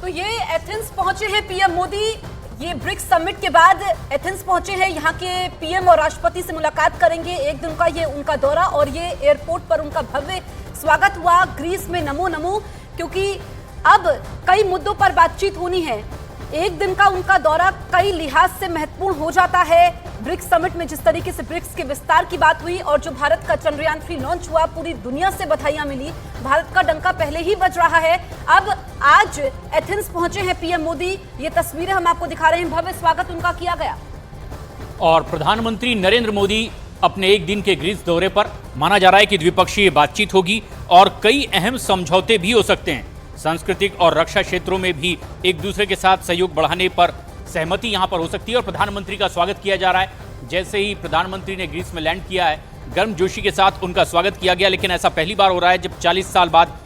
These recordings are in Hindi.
तो ये एथेंस पहुंचे हैं पीएम मोदी। ये ब्रिक्स समिट के बाद एथेंस पहुंचे हैं। यहाँ के पीएम और राष्ट्रपति से मुलाकात करेंगे। एक दिन का ये उनका दौरा और ये एयरपोर्ट पर उनका भव्य स्वागत हुआ। ग्रीस में नमो नमो, क्योंकि अब कई मुद्दों पर बातचीत होनी है। एक दिन का उनका दौरा कई लिहाज से महत्वपूर्ण हो जाता है। ब्रिक्स समिट में जिस तरीके से ब्रिक्स के विस्तार की बात हुई और जो भारत का चंद्रयान 3 लॉन्च हुआ, पूरी दुनिया से बधाइयां मिली। भारत का डंका पहले ही बज रहा है। अब आज एथेंस पहुंचे हैं पीएम मोदी। ये तस्वीरें हम आपको दिखा रहे हैं। भव्य स्वागत उनका किया गया। और प्रधानमंत्री नरेंद्र मोदी अपने एक दिन के ग्रीस दौरे पर माना जा रहा है कि द्विपक्षीय बातचीत होगी और कई अहम समझौते भी हो सकते हैं। सांस्कृतिक और रक्षा क्षेत्रों में भी एक दूसरे के साथ सहयोग बढ़ाने पर सहमति यहां पर हो सकती है और प्रधानमंत्री का स्वागत किया जा रहा है। जैसे ही प्रधानमंत्री ने ग्रीस में लैंड किया है, गर्मजोशी के साथ उनका स्वागत किया गया। लेकिन ऐसा पहली बार हो रहा है जब 40 साल बाद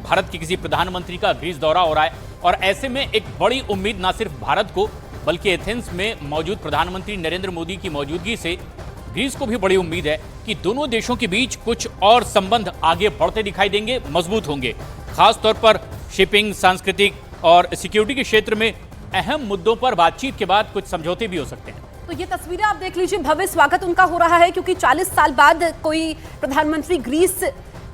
भारत के किसी प्रधानमंत्री का ग्रीस दौरा हो रहा है। और ऐसे में एक बड़ी उम्मीद न सिर्फ भारत को बल्कि एथेंस में मौजूद प्रधानमंत्री नरेंद्र मोदी की मौजूदगी से ग्रीस को भी बड़ी उम्मीद है कि दोनों देशों के बीच कुछ और संबंध आगे बढ़ते दिखाई देंगे, मजबूत होंगे। खासतौर पर शिपिंग, सांस्कृतिक और सिक्योरिटी के क्षेत्र में अहम मुद्दों पर बातचीत के बाद कुछ समझौते भी हो सकते हैं। तो ये तस्वीरें आप देख लीजिए। भव्य स्वागत उनका हो रहा है क्योंकि 40 साल बाद कोई प्रधानमंत्री ग्रीस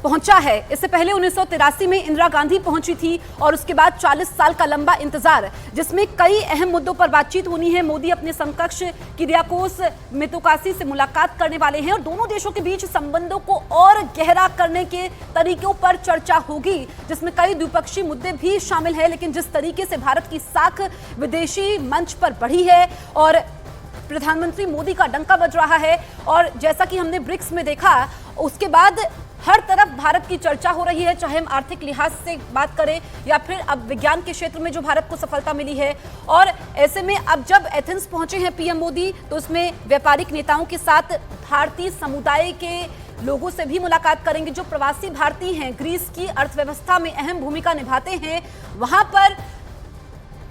पहुंचा है। इससे पहले 1983 में इंदिरा गांधी पहुंची थी और उसके बाद 40 साल का लंबा इंतजार, जिसमें कई अहम मुद्दों पर बातचीत होनी है। मोदी अपने समकक्ष किरियाकोस मित्सोताकी से मुलाकात करने वाले हैं और दोनों देशों के बीच संबंधों को और गहरा करने के तरीकों पर चर्चा होगी, जिसमें कई द्विपक्षीय मुद्दे भी शामिल हैं। लेकिन जिस तरीके से भारत की साख विदेशी मंच पर बढ़ी है और प्रधानमंत्री मोदी का डंका बज रहा है और जैसा कि हमने ब्रिक्स में देखा, उसके बाद हर तरफ भारत की चर्चा हो रही है, चाहे हम आर्थिक लिहाज से बात करें या फिर अब विज्ञान के क्षेत्र में जो भारत को सफलता मिली है। और ऐसे में अब जब एथेंस पहुंचे हैं पीएम मोदी, तो उसमें व्यापारिक नेताओं के साथ भारतीय समुदाय के लोगों से भी मुलाकात करेंगे। जो प्रवासी भारतीय हैं, ग्रीस की अर्थव्यवस्था में अहम भूमिका निभाते हैं, वहां पर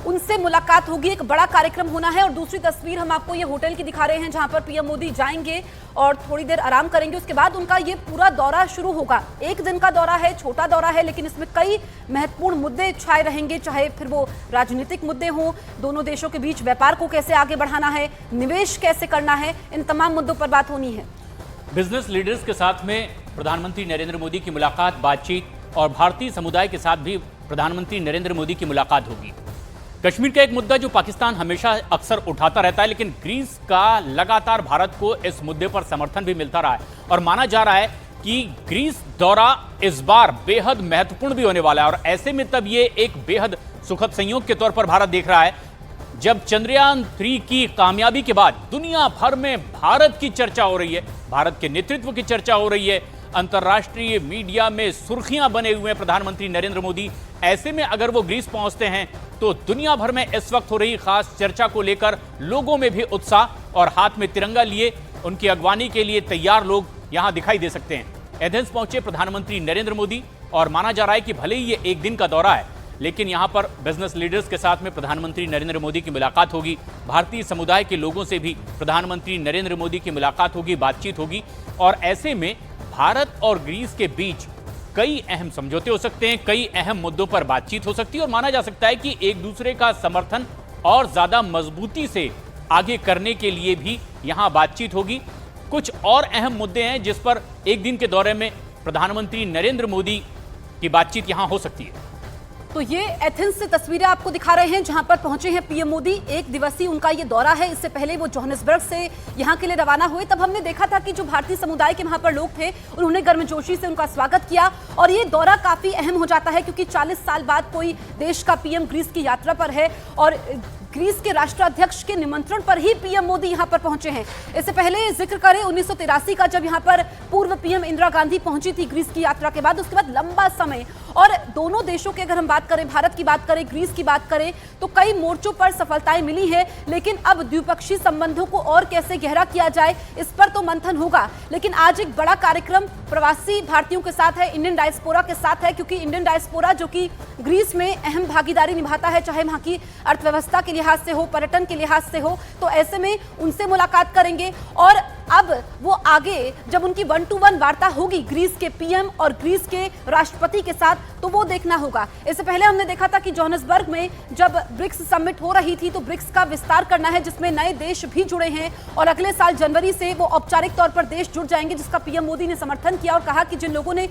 उनसे मुलाकात होगी। एक बड़ा कार्यक्रम होना है। और दूसरी तस्वीर हम आपको ये होटल की दिखा रहे हैं जहां पर पीएम मोदी जाएंगे और थोड़ी देर आराम करेंगे। उसके बाद उनका ये पूरा दौरा शुरू होगा। एक दिन का दौरा है, छोटा दौरा है, लेकिन इसमें कई महत्वपूर्ण मुद्दे छाए रहेंगे, चाहे फिर वो राजनीतिक मुद्दे हों, दोनों देशों के बीच व्यापार को कैसे आगे बढ़ाना है, निवेश कैसे करना है, इन तमाम मुद्दों पर बात होनी है। बिजनेस लीडर्स के साथ में प्रधानमंत्री नरेंद्र मोदी की मुलाकात, बातचीत और भारतीय समुदाय के साथ भी प्रधानमंत्री नरेंद्र मोदी की मुलाकात होगी। कश्मीर का एक मुद्दा जो पाकिस्तान हमेशा अक्सर उठाता रहता है, लेकिन ग्रीस का लगातार भारत को इस मुद्दे पर समर्थन भी मिलता रहा है और माना जा रहा है कि ग्रीस दौरा इस बार बेहद महत्वपूर्ण भी होने वाला है। और ऐसे में तब ये एक बेहद सुखद संयोग के तौर पर भारत देख रहा है जब चंद्रयान 3 की कामयाबी के बाद दुनिया भर में भारत की चर्चा हो रही है, भारत के नेतृत्व की चर्चा हो रही है, अंतर्राष्ट्रीय मीडिया में सुर्खियां बने हुए हैं प्रधानमंत्री नरेंद्र मोदी। ऐसे में अगर वो ग्रीस पहुंचते हैं तो दुनिया भर में इस वक्त हो रही खास चर्चा को लेकर लोगों में भी उत्साह और हाथ में तिरंगा लिए उनकी अगवानी के लिए तैयार लोग यहां दिखाई दे सकते हैं। एथेंस पहुंचे प्रधानमंत्री नरेंद्र मोदी और माना जा रहा है कि भले ही ये एक दिन का दौरा है, लेकिन यहां पर बिजनेस लीडर्स के साथ में प्रधानमंत्री नरेंद्र मोदी की मुलाकात होगी। भारतीय समुदाय के लोगों से भी प्रधानमंत्री नरेंद्र मोदी की मुलाकात होगी, बातचीत होगी। और ऐसे में भारत और ग्रीस के बीच कई अहम समझौते हो सकते हैं, कई अहम मुद्दों पर बातचीत हो सकती है और माना जा सकता है कि एक दूसरे का समर्थन और ज्यादा मजबूती से आगे करने के लिए भी यहां बातचीत होगी। कुछ और अहम मुद्दे हैं जिस पर एक दिन के दौरे में प्रधानमंत्री नरेंद्र मोदी की बातचीत यहां हो सकती है। तो ये एथेंस से तस्वीरें आपको दिखा रहे हैं जहां पर पहुंचे हैं पीएम मोदी। एक दिवसीय उनका ये दौरा है। इससे पहले वो जोहानिसबर्ग से यहां के लिए रवाना हुए। तब हमने देखा था कि जो भारतीय समुदाय के वहां पर लोग थे, उन्होंने गर्मजोशी से उनका स्वागत किया। और ये दौरा काफी अहम हो जाता है क्योंकि 40 साल बाद कोई देश का पीएम ग्रीस की यात्रा पर है और ग्रीस के राष्ट्राध्यक्ष के निमंत्रण पर ही पीएम मोदी यहां पर पहुंचे हैं। इससे पहले जिक्र करें 1983 का, जब यहां पर पूर्व पीएम इंदिरा गांधी पहुंची थी ग्रीस की यात्रा के बाद। उसके बाद लंबा समय और दोनों देशों की अगर हम बात करें, भारत की बात करें, ग्रीस की बात करें, तो कई मोर्चों पर सफलताएं मिली है। लेकिन अब द्विपक्षीय संबंधों को और कैसे गहरा किया जाए, इस पर तो मंथन होगा। लेकिन आज एक बड़ा कार्यक्रम प्रवासी भारतीयों के साथ है, इंडियन डायस्पोरा के साथ है, क्योंकि इंडियन डायस्पोरा जो कि ग्रीस में अहम भागीदारी निभाता है, चाहे वहां की अर्थव्यवस्था के लिहाज से हो, पर्यटन के लिहाज से हो। तो ऐसे में उनसे मुलाकात करेंगे और अब वो आगे जब उनकी 1-to-1 वार्ता होगी ग्रीस के पीएम और ग्रीस के राष्ट्रपति के साथ, तो वो देखना होगा। इससे पहले हमने देखा था कि जोहान्सबर्ग में जब ब्रिक्स समिट हो रही थी तो ब्रिक्स का विस्तार करना है, जिसमें नए देश भी जुड़े हैं और अगले साल जनवरी से वो औपचारिक तौर पर देश जुड़ जाएंगे, जिसका पीएम मोदी ने समर्थन किया और कहा कि जिन लोगों ने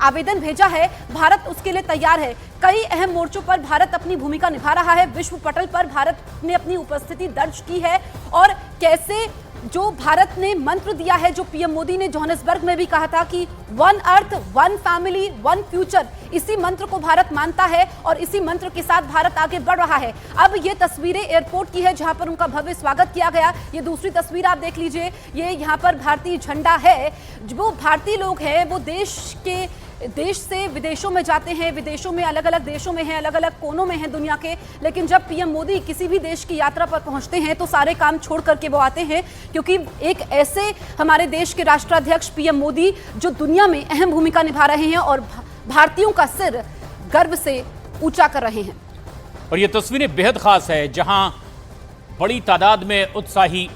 आवेदन भेजा है भारत उसके लिए तैयार है। कई अहम मोर्चों पर भारत अपनी भूमिका निभा रहा है, विश्व पटल पर भारत ने अपनी उपस्थिति दर्ज की है और कैसे जो भारत ने मंत्र दिया है, जो पीएम मोदी ने जोहान्सबर्ग में भी कहा था कि one earth, one family, one future, इसी मंत्र को भारत मानता है और इसी मंत्र के साथ भारत आगे बढ़ रहा है। अब ये तस्वीरें एयरपोर्ट की है जहां पर उनका भव्य स्वागत किया गया। ये दूसरी तस्वीर आप देख लीजिए, ये यहाँ पर भारतीय झंडा है। जो भारतीय लोग हैं वो देश से विदेशों में जाते हैं, विदेशों में अलग अलग देशों में हैं, अलग अलग कोनों में हैं दुनिया के, लेकिन जब पीएम मोदी किसी भी देश की यात्रा पर पहुंचते हैं तो सारे काम छोड़ करके वो आते हैं, क्योंकि एक ऐसे हमारे देश के राष्ट्राध्यक्ष पीएम मोदी जो दुनिया में अहम भूमिका निभा रहे हैं और भारतीयों का सिर गर्व से ऊंचा कर रहे हैं। और ये तस्वीरें बेहद खास है, जहां बड़ी तादाद में उत्साही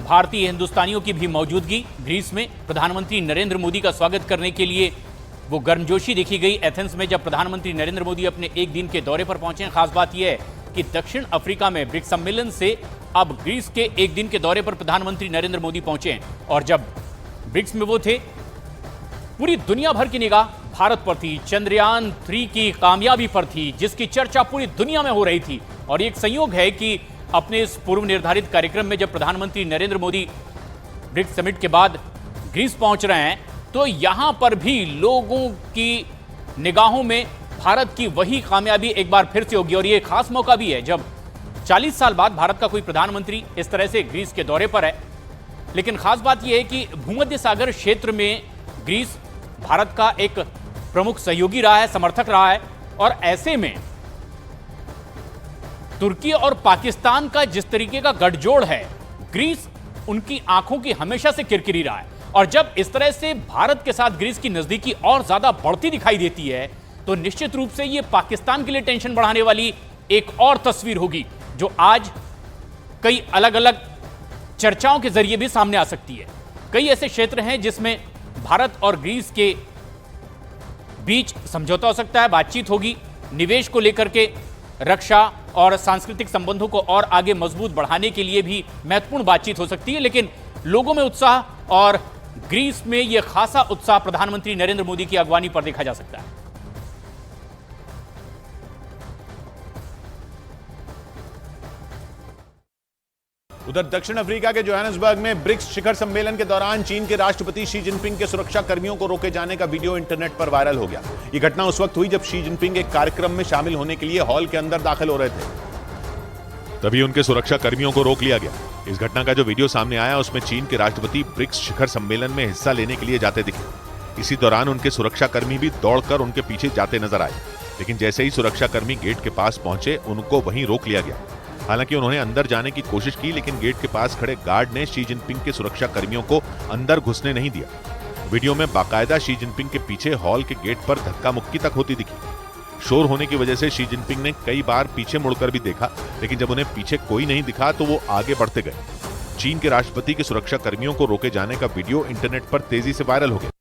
भारतीय हिंदुस्तानियों की भी मौजूदगी। ग्रीस में प्रधानमंत्री नरेंद्र मोदी का स्वागत करने के लिए वो गर्मजोशी देखी गई एथेंस में जब प्रधानमंत्री नरेंद्र मोदी अपने एक दिन के दौरे पर पहुंचे। खास बात यह है कि दक्षिण अफ्रीका में ब्रिक्स सम्मेलन से अब ग्रीस के एक दिन के दौरे पर प्रधानमंत्री नरेंद्र मोदी पहुंचे और जब ब्रिक्स में वो थे, पूरी दुनिया भर की निगाह भारत पर थी, चंद्रयान 3 की कामयाबी पर थी, जिसकी चर्चा पूरी दुनिया में हो रही थी। और एक संयोग है कि अपने इस पूर्व निर्धारित कार्यक्रम में जब प्रधानमंत्री नरेंद्र मोदी ब्रिक्स समिट के बाद ग्रीस पहुंच रहे हैं, तो यहां पर भी लोगों की निगाहों में भारत की वही कामयाबी एक बार फिर से होगी। और ये खास मौका भी है जब 40 साल बाद भारत का कोई प्रधानमंत्री इस तरह से ग्रीस के दौरे पर है। लेकिन खास बात यह है कि भूमध्य सागर क्षेत्र में ग्रीस भारत का एक प्रमुख सहयोगी रहा है, समर्थक रहा है, और ऐसे में तुर्की और पाकिस्तान का जिस तरीके का गठजोड़ है, ग्रीस उनकी आंखों की हमेशा से किरकिरी रहा है। और जब इस तरह से भारत के साथ ग्रीस की नजदीकी और ज्यादा बढ़ती दिखाई देती है, तो निश्चित रूप से यह पाकिस्तान के लिए टेंशन बढ़ाने वाली एक और तस्वीर होगी, जो आज कई अलग अलग चर्चाओं के जरिए भी सामने आ सकती है। कई ऐसे क्षेत्र हैं जिसमें भारत और ग्रीस के बीच समझौता हो सकता है, बातचीत होगी, निवेश को लेकर के, रक्षा और सांस्कृतिक संबंधों को और आगे मजबूत बढ़ाने के लिए भी महत्वपूर्ण बातचीत हो सकती है। लेकिन लोगों में उत्साह और ग्रीस में यह खासा उत्साह प्रधानमंत्री नरेंद्र मोदी की अगवानी पर देखा जा सकता है। उधर दक्षिण अफ्रीका के जोहान्सबर्ग में ब्रिक्स शिखर सम्मेलन के दौरान चीन के राष्ट्रपति शी जिनपिंग के सुरक्षा कर्मियों को रोके जाने का वीडियो इंटरनेट पर वायरल हो गया। यह घटना उस वक्त हुई जब शी जिनपिंग एक कार्यक्रम में शामिल होने के लिए हॉल के अंदर दाखिल हो रहे थे, तभी उनके सुरक्षा कर्मियों को रोक लिया गया। इस घटना का जो वीडियो सामने आया उसमें चीन के राष्ट्रपति ब्रिक्स शिखर सम्मेलन में हिस्सा लेने के लिए जाते दिखे। इसी दौरान उनके सुरक्षा कर्मी भी दौड़कर उनके पीछे जाते नजर आए, लेकिन जैसे ही सुरक्षा कर्मी गेट के पास पहुंचे, उनको वहीं रोक लिया गया। हालांकि उन्होंने अंदर जाने की कोशिश की, लेकिन गेट के पास खड़े गार्ड ने शी जिनपिंग के सुरक्षा कर्मियों को अंदर घुसने नहीं दिया। वीडियो में बाकायदा शी जिनपिंग के पीछे हॉल के गेट पर धक्का मुक्की तक होती दिखी। शोर होने की वजह से शी जिनपिंग ने कई बार पीछे मुड़कर भी देखा, लेकिन जब उन्हें पीछे कोई नहीं दिखा तो वो आगे बढ़ते गए। चीन के राष्ट्रपति के सुरक्षा कर्मियों को रोके जाने का वीडियो इंटरनेट पर तेजी से वायरल हो गया।